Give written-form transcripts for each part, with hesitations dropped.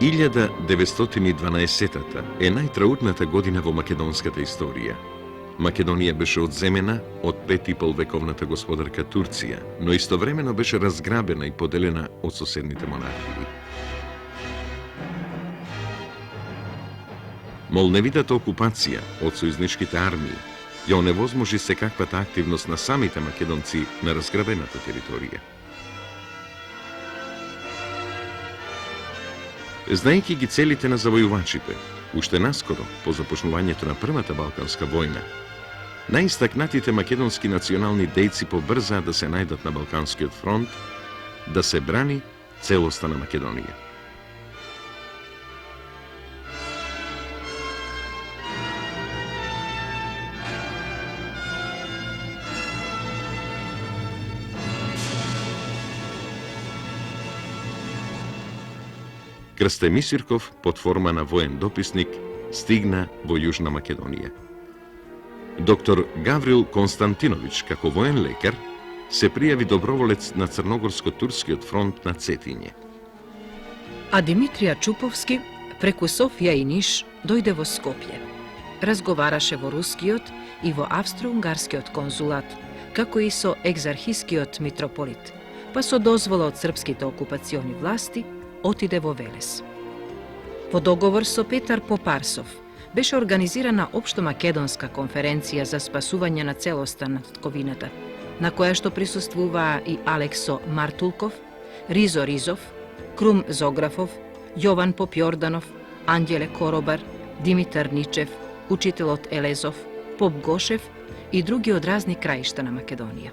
1912 е најтраутната година во македонската историја. Македонија беше одземена од 5,5 вековната господарка Турција, но истовремено беше разграбена и поделена од соседните монархии. Молневитата окупација од сојузничките армии ја оневозможи секаквата активност на самите македонци на разграбената територија. Знаејќи ги целите на завојувачите, уште наскоро, по започнувањето на Првата Балканска војна, најистакнатите македонски национални дејци побрзаа да се најдат на Балканскиот фронт, да се брани целоста на Македонија. Крсте Мисирков, под форма на воен дописник, стигна во Јужна Македонија. Доктор Гаврил Константинович, како воен лекар, се пријави доброволец на Црногорско-турскиот фронт на Цетиње. А Димитрија Чуповски, преку Софија и Ниш, дојде во Скопје. Разговараше во рускиот и во австро-унгарскиот конзулат, како и со екзархискиот митрополит, па со дозвола од српските окупациони власти, отиде во Велес. Во договор со Петар Попарсов беше организирана општомакедонска конференција за спасување на целоста на татковината, на која што присуствуваа и Алексо Мартулков, Ризо Ризов, Крум Зографов, Јован Попјорданов, Анѓеле Коробар, Димитар Ничев, учителот Елезов, Поп Гошев и други од разни краишта на Македонија.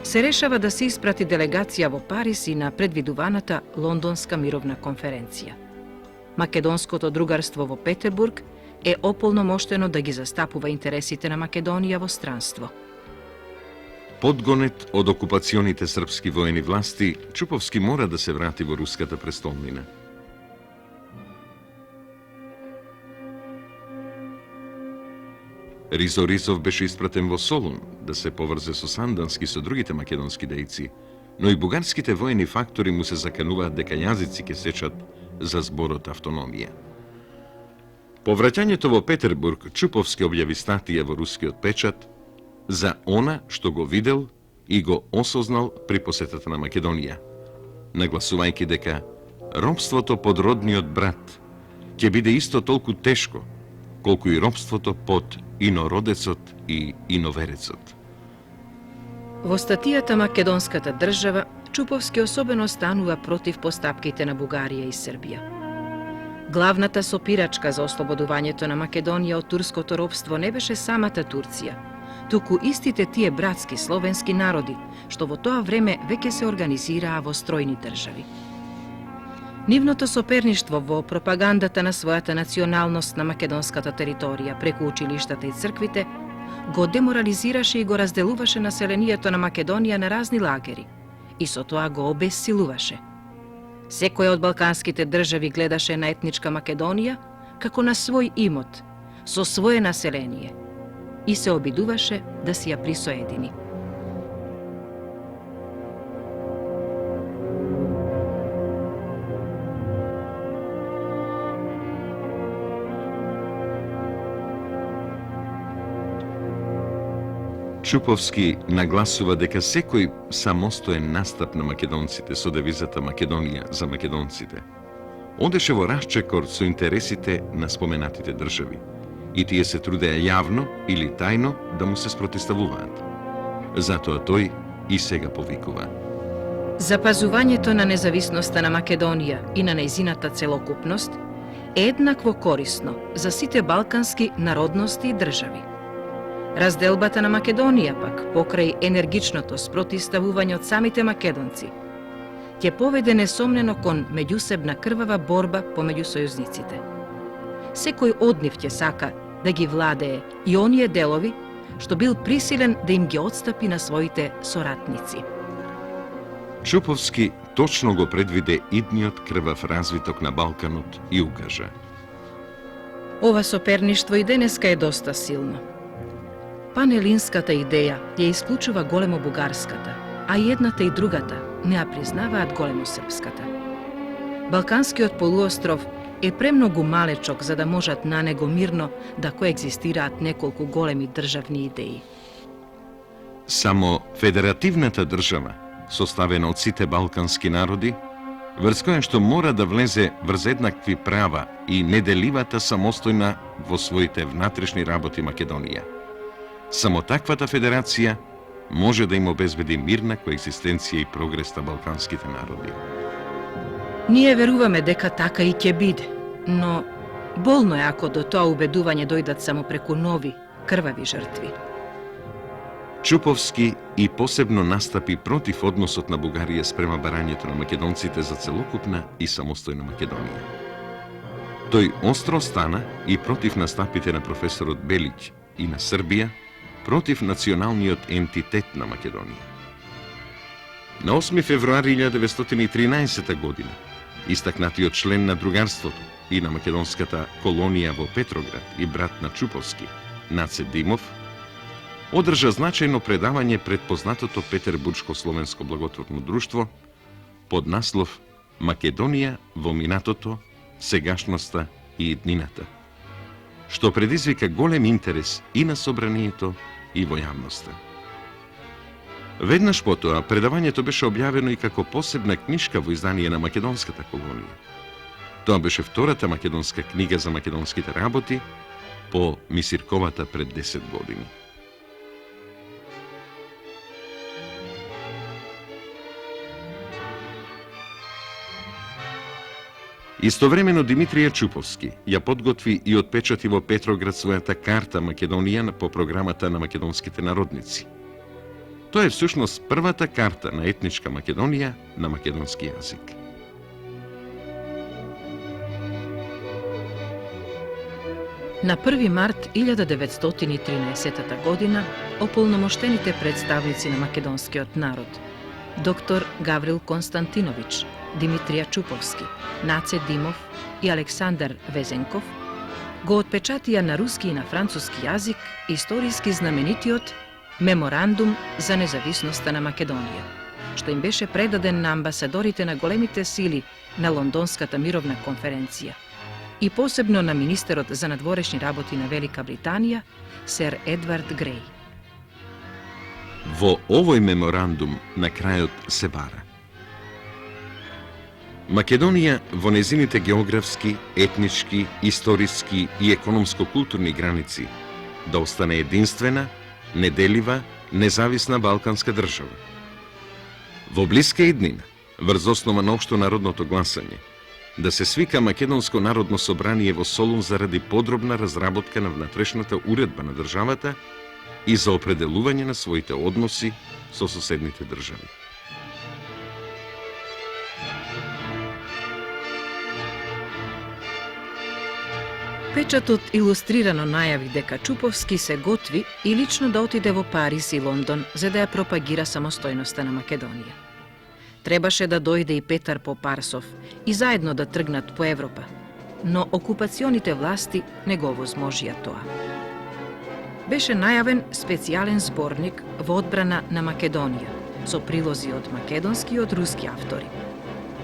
Се решава да се испрати делегација во Париз и на предвидуваната Лондонска мировна конференција. Македонското другарство во Петербург е ополномоштено да ги застапува интересите на Македонија во странство. Подгонет од окупационите српски воени власти, Чуповски мора да се врати во руската престолнина. Ризо Ризов беше испратен во Солун да се поврзе со Сандански со другите македонски дејци, но и бугарските воени фактори му се закануваат дека јазици ќе сечат за зборот автономија. По враќањето во Петербург, Чуповски објави статија во рускиот печат за она што го видел и го осознал при посетата на Македонија, нагласувајќи дека робството под родниот брат ќе биде исто толку тешко, колку и робството под инородецот и иноверецот. Во статијата Македонската држава, Чуповски особено станува против постапките на Бугарија и Србија. Главната сопирачка за ослободувањето на Македонија од турското робство не беше самата Турција, туку истите тие братски словенски народи, што во тоа време веќе се организираа во стројни држави. Нивното соперништво во пропагандата на својата националност на македонската територија преку училиштата и црквите го деморализираше и го разделуваше населението на Македонија на разни лагери и со тоа го обессилуваше. Секоја од балканските држави гледаше на етничка Македонија како на свој имот, со свое население и се обидуваше да си ја присоедини. Чуповски нагласува дека секој самостоен настап на македонците со девизата Македонија за македонците одеше во расчекор со интересите на споменатите држави и тие се трудеа јавно или тајно да му се спротиставуваат. Затоа тој и сега повикува: Запазувањето на независноста на Македонија и на нејзината целокупност е еднакво корисно за сите балкански народности и држави. Разделбата на Македонија пак, покрај енергичното спротиставување од самите македонци, ќе поведе несомнено кон меѓусебна крвава борба помеѓу сојузниците. Секој од нив ќе сака да ги владее и оние делови што бил присилен да им ги отстапи на своите соратници. Чуповски точно го предвиде идниот крвав развиток на Балканот и укажа: Ова соперништво и денеска е доста силно. Панелинската идеја ја исклучува големо бугарската, а и едната и другата не ја признаваат големо српската. Balkanskiот полуостров е премногу малечок за да можат на него мирно да коегзистираат неколку големи државни идеи. Само федеративната држава, составена од сите балкански народи, врз која што мора да влезе врз еднакви права и неделивата самостојна во своите внатрешни работи Македонија. Само таквата федерација може да им обезбеди мирна коегзистенција и прогрес на балканските народи. Ние веруваме дека така и ќе биде, но болно е ако до тоа убедување дојдат само преку нови, крвави жртви. Чуповски и посебно настапи против односот на Бугарија спрема барањето на македонците за целокупна и самостојна Македонија. Тој остро стана и против настапите на професорот Белиќ и на Србија против националниот ентитет на Македонија. На 8 февруари 1913 година, истакнатиот член на другарството и на македонската колонија во Петроград и брат на Чуповски, Наце Димов, одржа значајно предавање пред познатото Петербуршко словенско благотворно друштво под наслов Македонија во минатото, сегашноста и иднината, што предизвика голем интерес и на собранието и во јавноста. Веднаш потоа предавањето беше објавено и како посебна книшка во издание на македонската колонија. Тоа беше втората македонска книга за македонските работи по Мисирковата пред 10 години. Истовремено Димитрije Чуповски ја подготви и отпечати во Петроград својата карта Македонија по програмата на македонските народници. Тоа е всушност првата карта на етничка Македонија на македонски јазик. На 1 март 1913 година ополномоштените представници на македонскиот народ, доктор Гаврил Константинович, Димитрije Чуповски, Наце Димов и Александар Везенков, го отпечатија на руски и на француски јазик историски знаменитиот Меморандум за независноста на Македонија, што им беше предаден на амбасадорите на големите сили на Лондонската мировна конференција и посебно на министерот за надворешни работи на Велика Британија, сер Едвард Греј. Во овој меморандум на крајот се бара Македонија во незините географски, етнички, историски и економско-културни граници да остане единствена, неделива, независна балканска држава. Во блиска иднина, врз основа на општонародното гласање, да се свика Македонско народно собрание во Солун заради подробна разработка на внатрешната уредба на државата и за определување на своите односи со соседните држави. Печатот илустрирано најави дека Чуповски се готви и лично да отиде во Париз и Лондон за да ја пропагира самостојноста на Македонија. Требаше да дојде и Петар Попарсов и заедно да тргнат по Европа, но окупационите власти не го возможија тоа. Беше најавен специјален зборник во одбрана на Македонија, со прилози од македонски и од руски автори.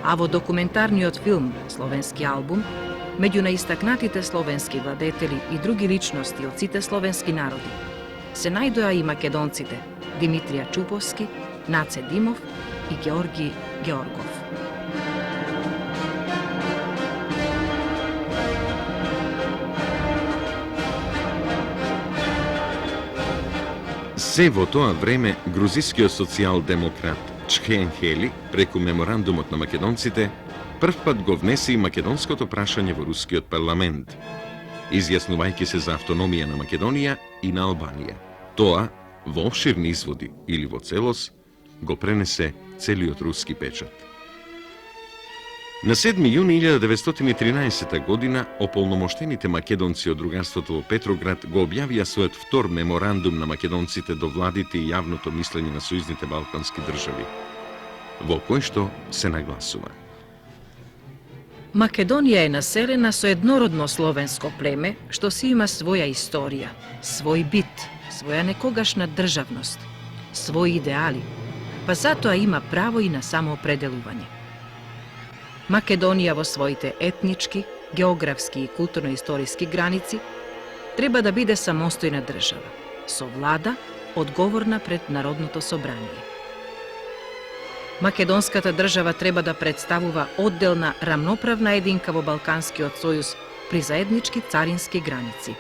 А во документарниот филм Словенски албум, меѓу наистакнатите словенски владетели и други личности од сите словенски народи, се најдоа и македонците Димитрije Чуповски, Наце Димов и Георги Георгов. Се во тоа време грузискиот социјал-демократ Чхен Хели преку меморандумот на македонците првпат го внесе и македонското прашање во рускиот парламент, изјаснувајќи се за автономија на Македонија и на Албанија. Тоа, во обширни изводи или во целост, го пренесе целиот руски печат. На 7 јуни 1913 година ополномоштените македонци од другарството во Петроград го објавија својот втор меморандум на македонците до владите и јавното мислење на сојузните балкански држави, во кој што се нагласува: Македонија е населена со еднородно словенско племе што си има своја историја, свој бит, своја некогашна државност, своји идеали, па затоа има право и на самоопределување. Makedonija во своите етнички, географски и културно-историски граници треба да биде самостојна држава, со влада одговорна пред Народното собрание. Македонската држава треба да представува одделна рамноправна единка во Балканскиот сојуз при заеднички царински граници.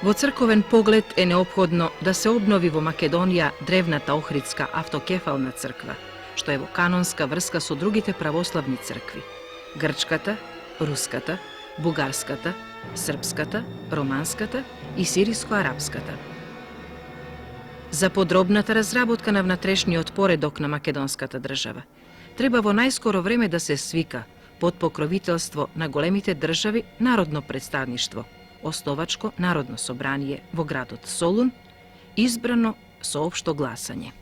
Во црковен поглед е неопходно да се обнови во Македонија древната Охридска автокефална црква, што е во канонска врска со другите православни цркви – грчката, руската, бугарската, српската, романската и сириско-арапската. За подробната разработка на внатрешниот поредок на македонската држава треба во најскоро време да се свика под покровителство на големите држави Народно представништво, Основачко Народно собрание во градот Солун, избрано со општо гласање.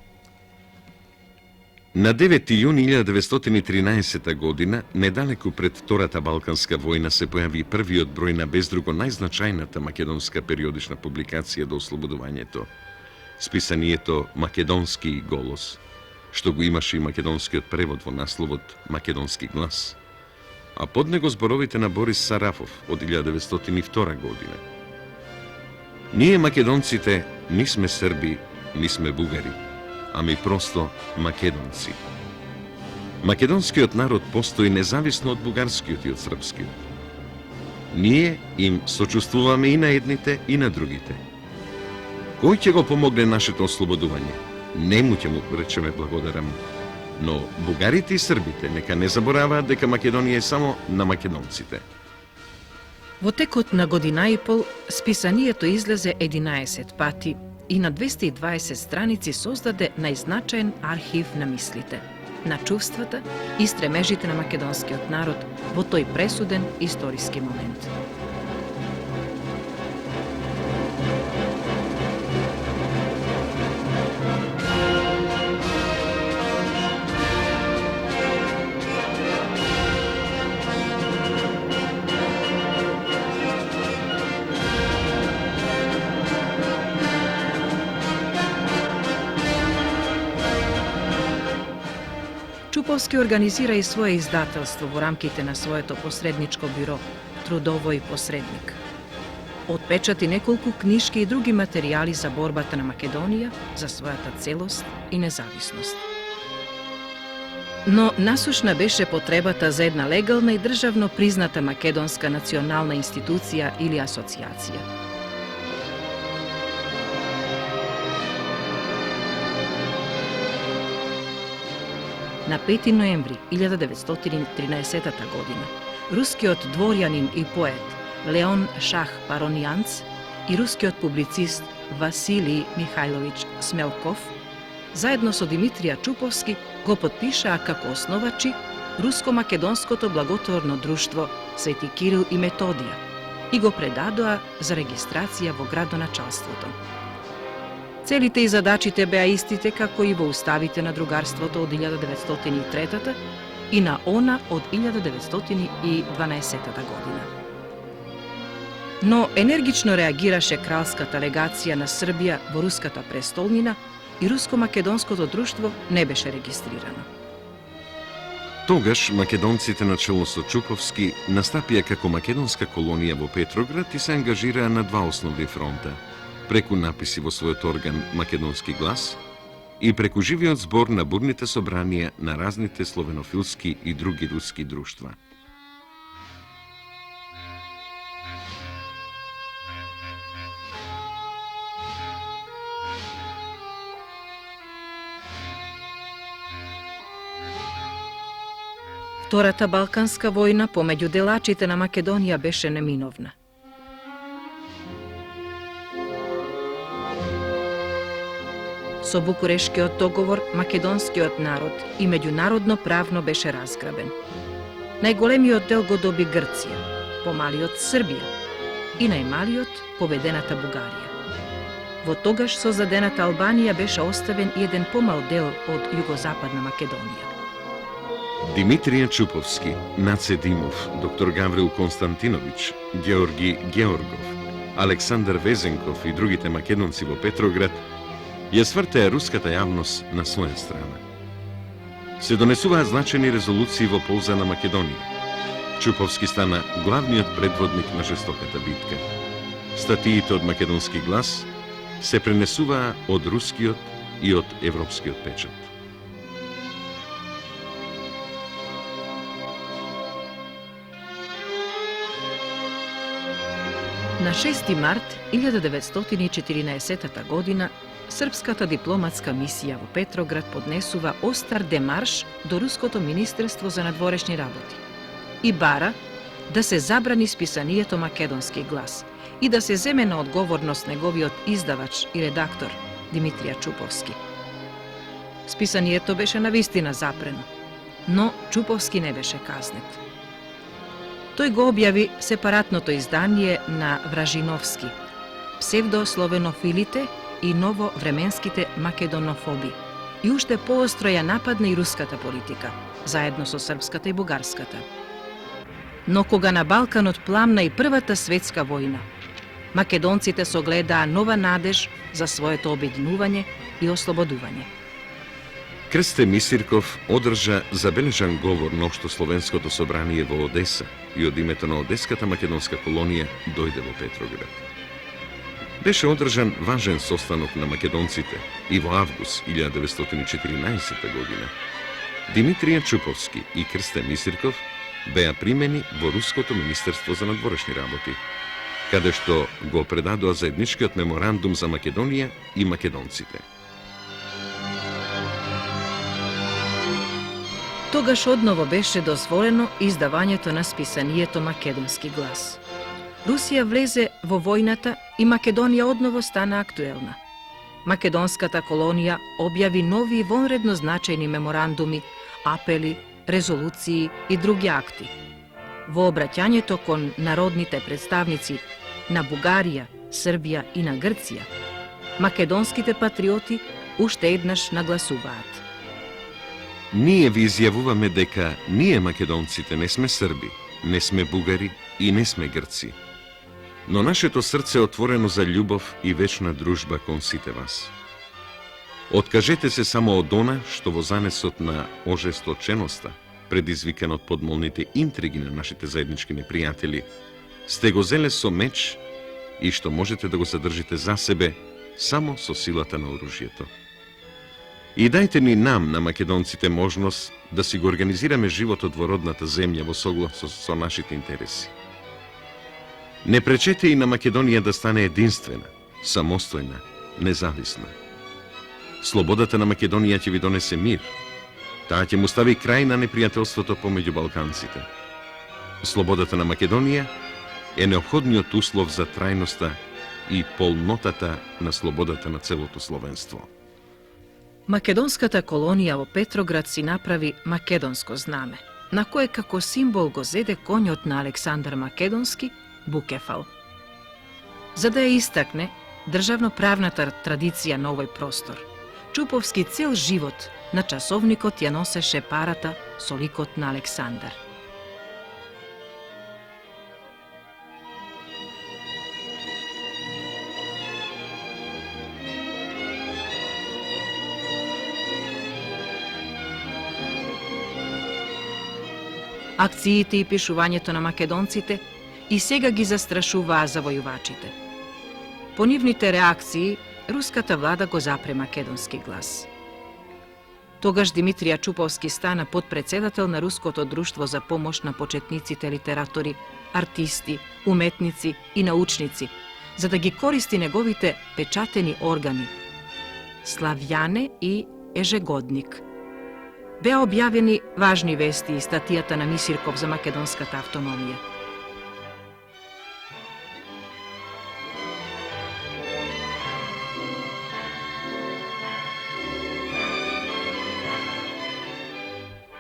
На 9. јуни 1913 година, недалеку пред Втората Балканска војна, се појави првиот број на бездруго најзначајната македонска периодична публикација до ослободувањето, списанието Македонски голос, што го имаше и македонскиот превод во насловот Македонски глас, а под него зборовите на Борис Сарафов од 1902 година. Ние македонците ни сме срби, ни сме бугари, ами просто македонци. Македонскиот народ постои независно од бугарскиот и од српскиот. Ние им сочувствуваме и на едните и на другите. Кој ќе го помогне нашето ослободување? Нему ќе му речеме благодарам. Но бугарите и србите нека не забораваат дека Македонија е само на македонците. Во текот на година и пол, списанието излезе 11 пати и на 220 страници создаде најзначаен архив на мислите, на чувствата и стремежите на македонскиот народ во тој пресуден историски момент. Чуповски организира и свое издателство во рамките на своето посредничко бюро Трудово и посредник. Отпечати неколку книшки и други материјали за борбата на Македонија за својата целост и независност. Но насушна беше потребата за една легална и државно призната македонска национална институција или асоциација. На 5. ноември 1913 година, рускиот дворјанин и поет Леон Шах Паронијанц и рускиот публицист Василий Михајловиќ Смелков, заедно со Димитрија Чуповски, го потпишаа како основачи Руско-македонското благотворно друштво Свети Кирил и Методија и го предадоа за регистрација во градоначалството. Целите и задачите беа истите како и во уставите на другарството од 1903 и на она од 1912 година. Но енергично реагираше кралската легација на Србија во руската престолнина и Руско-македонското друштво не беше регистрирано. Тогаш македонците на чело со Чуповски настапија како македонска колонија во Петроград и се ангажираа на два основни фронта – преку написи во својот орган Македонски глас и преку живиот збор на бурните собранија на разните словенофилски и други руски друштва. Втората Балканска војна помеѓу делачите на Македонија беше неминовна. Со Букурешкиот договор, македонскиот народ и меѓународно правно беше разграбен. Најголемиот дел го доби Грција, помалиот Србија и најмалиот победената Бугарија. Во тогаш создадената Албанија беше оставен и еден помал дел од југозападна Македонија. Димитрија Чуповски, Наце Димов, доктор Гаврил Константиновиќ, Георги Георгов, Александар Везенков и другите македонци во Петроград ја свртеа руската јавност на своја страна. се донесуваа значени резолуции во полза на Македонија. Чуповски стана главниот предводник на жестоката битка. Статиите од Македонски глас се пренесуваа од рускиот и од европскиот печат. На 6 март 1914 година српската дипломатска мисија во Петроград поднесува остар демарш до Руското министерство за надворешни работи и бара да се забрани списанието Македонски глас и да се земе на одговорност неговиот издавач и редактор Димитрија Чуповски. Списанието беше навистина запрено, но Чуповски не беше казнет. Тој го објави сепаратното издание на Вражиновски, псевдословенофилите и нововременските македонофоби, и уште поостро ја нападна и руската политика, заедно со српската и бугарската. Но кога на Балканот пламна и Првата светска војна, македонците согледаа нова надеж за своето обединување и ослободување. Крсте Мисирков одржа забележан говор на Општословенското собрание во Одеса и од името на Одеската македонска колонија дојде во Петроград. Беше одржан важен состанок на македонците и во август 1914 година. Димитрија Чуповски и Крсте Мисирков беа примени во Руското министерство за надворешни работи, каде што го предадоа заедничкиот меморандум за Македонија и македонците. Тогаш одново беше дозволено издавањето на списанието Македонски глас. Русија влезе во војната и Македонија одново стана актуелна. Македонската колонија објави нови вонредно значајни меморандуми, апели, резолуции и други акти. Во обраќањето кон народните представници на Бугарија, Србија и на Грција, македонските патриоти уште еднаш нагласуваат: Ние ви изјавуваме дека ние македонците не сме срби, не сме бугари и не сме грци. Но нашето срце е отворено за љубов и вечна дружба кон сите вас. Откажете се само од она што во занесот на ожесточеноста, предизвикан од подмолните интриги на нашите заеднички непријатели, сте го зеле со меч и што можете да го задржите за себе само со силата на оружјето. И дајте ни нам, на македонците, можност да си го организираме животот во родната земја во соглас со нашите интереси. Не пречете и на Македонија да стане единствена, самостојна, независна. Слободата на Македонија ќе ви донесе мир. Таа ќе му стави крај на непријателството помеѓу балканците. Слободата на Македонија е неопходниот услов за трајноста и полнотата на слободата на целото словенство. Македонската колонија во Петроград си направи македонско знаме, на кое како символ го зеде конјот на Александар Македонски, Букефал. За да ја истакне државно-правната традиција на овој простор, Чуповски цел живот на часовникот ја носеше парата со ликот на Александар. Акциите и пишувањето на македонците и сега ги застрашуваа завојувачите. По нивните реакции, руската влада го запре Македонски глас. Тогаш Димитрија Чуповски стана подпредседател на Руското друштво за помош на почетниците литератори, артисти, уметници и научници, за да ги користи неговите печатени органи Славјане и Ежегодник. Беа објавени важни вести и статијата на Мисирков за македонската автономија.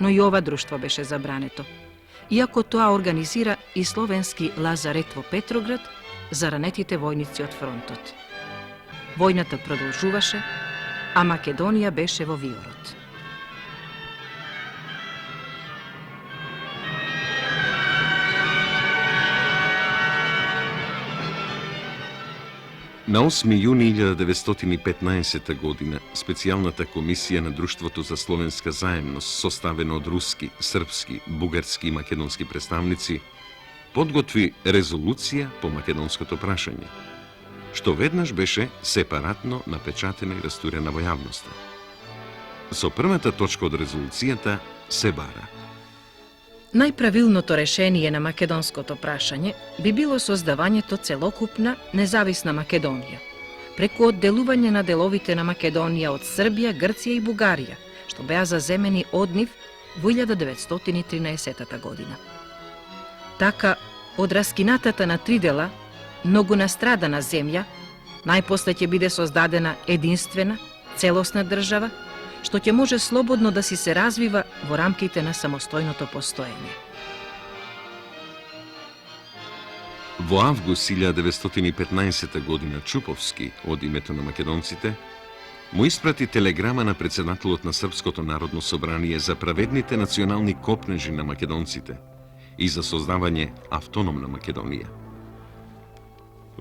Но и ова друштво беше забрането, иако тоа организира и словенски лазарет во Петроград за ранетите војници од фронтот. Војната продолжуваше, а Македонија беше во виорот. На 8 јуни 1915 година, специјалната комисија на Друштвото за словенска заемност, составена од руски, српски, бугарски и македонски представници, подготви резолуција по македонското прашање, што веднаш беше сепаратно напечатена и растурена во јавноста. Со првата точка од резолуцијата се бара: Најправилното решение на македонското прашање би било создавањето целокупна независна Македонија, преку одделување на деловите на Македонија од Србија, Грција и Бугарија, што беа заземени од нив во 1913 година. Така, од раскинатата на три дела, многу настрадана земја, најпосле ќе биде создадена единствена, целосна држава, што ќе може слободно да си се развива во рамките на самостојното постоење. Во август 1915 година Чуповски, од името на македонците, му испрати телеграма на председателот на Српското народно собрание за праведните национални копнежи на македонците и за создавање автономна Македонија.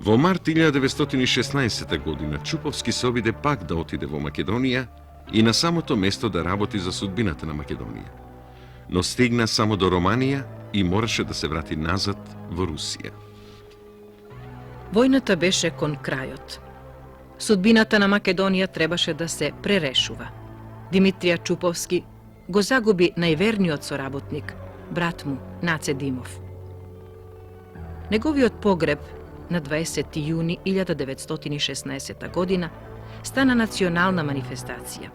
Во март 1916 година Чуповски се обиде пак да отиде во Македонија и на самото место да работи за судбината на Македонија, но стигна само до Романија и мораше да се врати назад во Русија. Војната беше кон крајот. Судбината на Македонија требаше да се пререшува. Димитрија Чуповски го загуби најверниот соработник, брат му, Наце Димов. Неговиот погреб на 20. јуни 1916 година стана национална манифестација.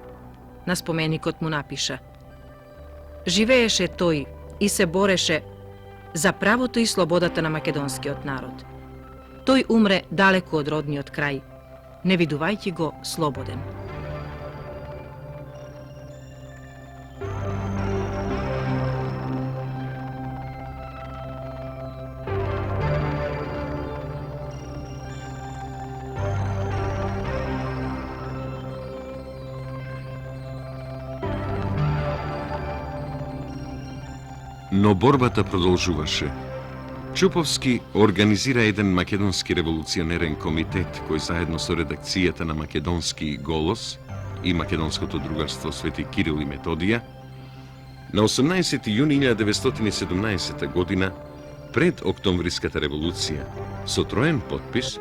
На споменикот му напиша: Живееше тој и се бореше за правото и слободата на македонскиот народ. Тој умре далеко од родниот крај, не видувајќи го слободен. Но борбата продолжуваше. Чуповски организира еден македонски револуционерен комитет кој заедно со редакцијата на Македонски голос и Македонското другарство Свети Кирил и Методија на 18 јуни 1917 година пред Октомвриската револуција со троен подпис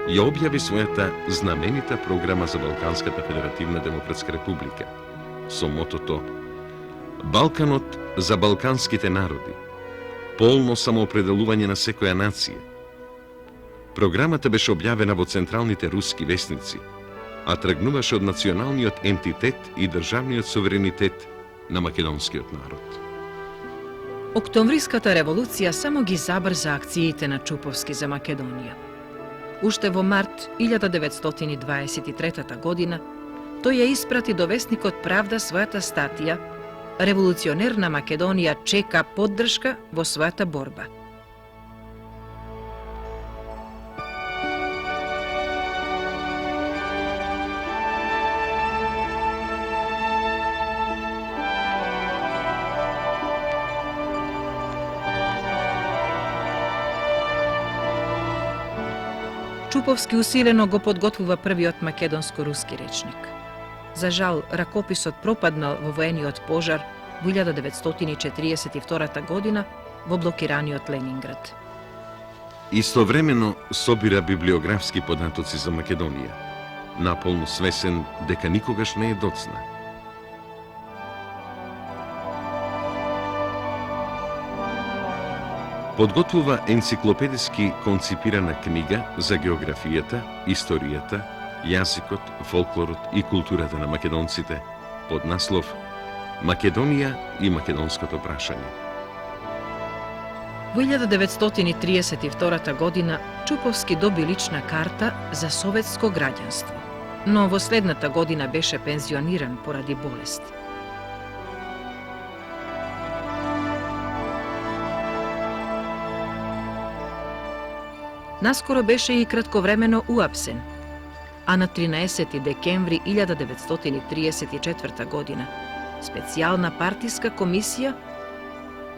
ја објави својата знаменита програма за Балканската федеративна демократска република со мотото Балканот за балканските народи, полно самоопределување на секоја нација. Програмата беше објавена во централните руски весници, а тргнуваше од националниот ентитет и државниот суверенитет на македонскиот народ. Октомвриската револуција само ги забрза акциите на Чуповски за Македонија. Уште во март 1923 година тој ја испрати до весникот Правда својата статија Револуционерна Македонија чека поддршка во својата борба. Чуповски усилено го подготвува првиот македонско-руски речник. За жал, ракописот пропаднал во воениот пожар во 1942 година во блокираниот Ленинград. Истовремено собира библиографски податоци за Македонија, наполно свесен дека никогаш не е доцна. Подготвува енциклопедиски конципирана книга за географијата, историјата, јазикот, фолклорот и културата на македонците под наслов Македонија и македонското прашање. Во 1932 година Чуповски доби лична карта за советско граѓанство, но во следната година беше пензиониран поради болест. Наскоро беше и кратковремено уапсен, а на 13 декември 1934 година специјална партиска комисија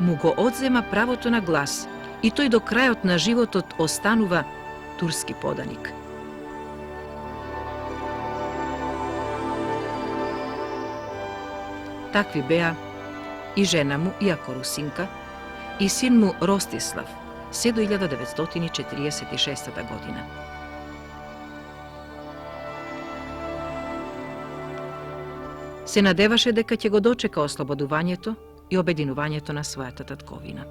му го одзема правото на глас и тој до крајот на животот останува турски поданик. Такви беа и жена му, иако русинка, и син му Ростислав, се до 1946 година. Се надеваше дека ќе го дочека ослободувањето и обединувањето на својата татковина.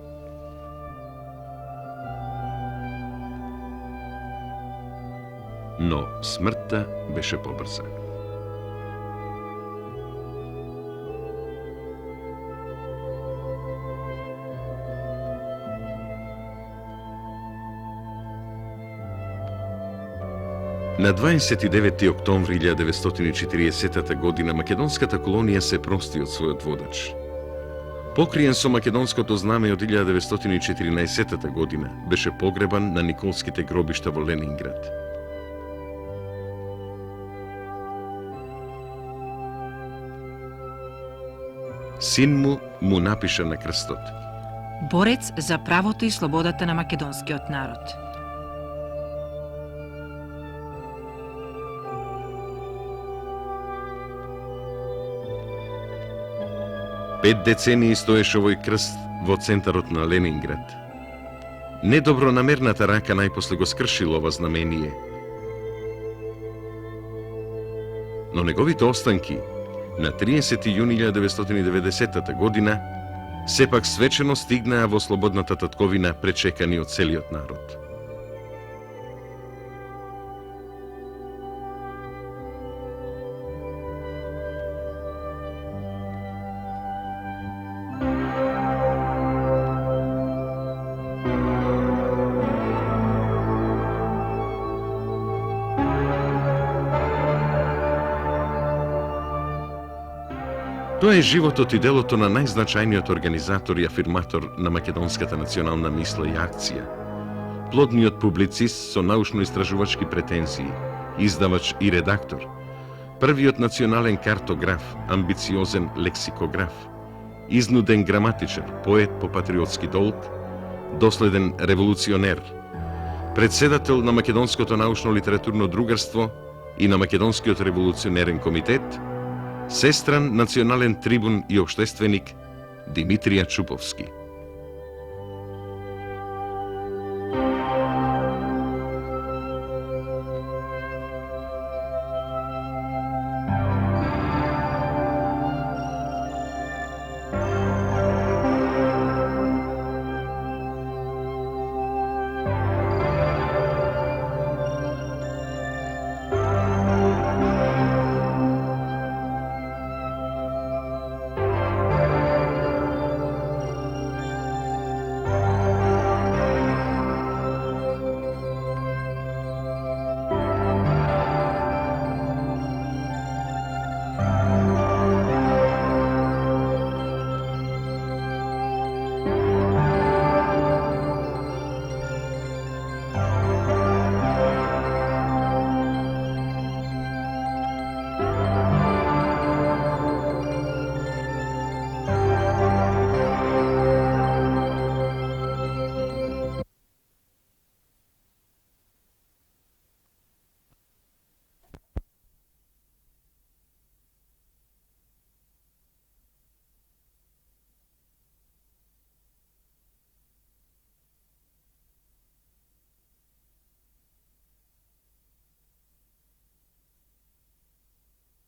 Но смртта беше побрза. На 29. октомври 1940 година македонската колонија се прости од својот водач. Покриен со македонското знаме од 1914 година, беше погребан на Николските гробишта во Ленинград. Син му напиша на крстот: Борец за правото и слободата на македонскиот народ. Пет децении стоеше овој крст во центарот на Ленинград. Недобронамерната рака најпосле го скршила ова знамение. Но неговите останки на 30. јуни 1990 година сепак свечено стигнаа во слободната татковина, пречекани од целиот народ. Тоа е животот и делото на најзначајниот организатор и афирматор на македонската национална мисла и акција, плодниот публицист со научно-истражувачки претензии, издавач и редактор, првиот национален картограф, амбициозен лексикограф, изнуден граматичар, поет по патриотски долг, доследен револуционер, председател на Македонското научно-литературно другарство и на Македонскиот револуционерен комитет, сестран национален трибун и обштественик Димитрија Чуповски.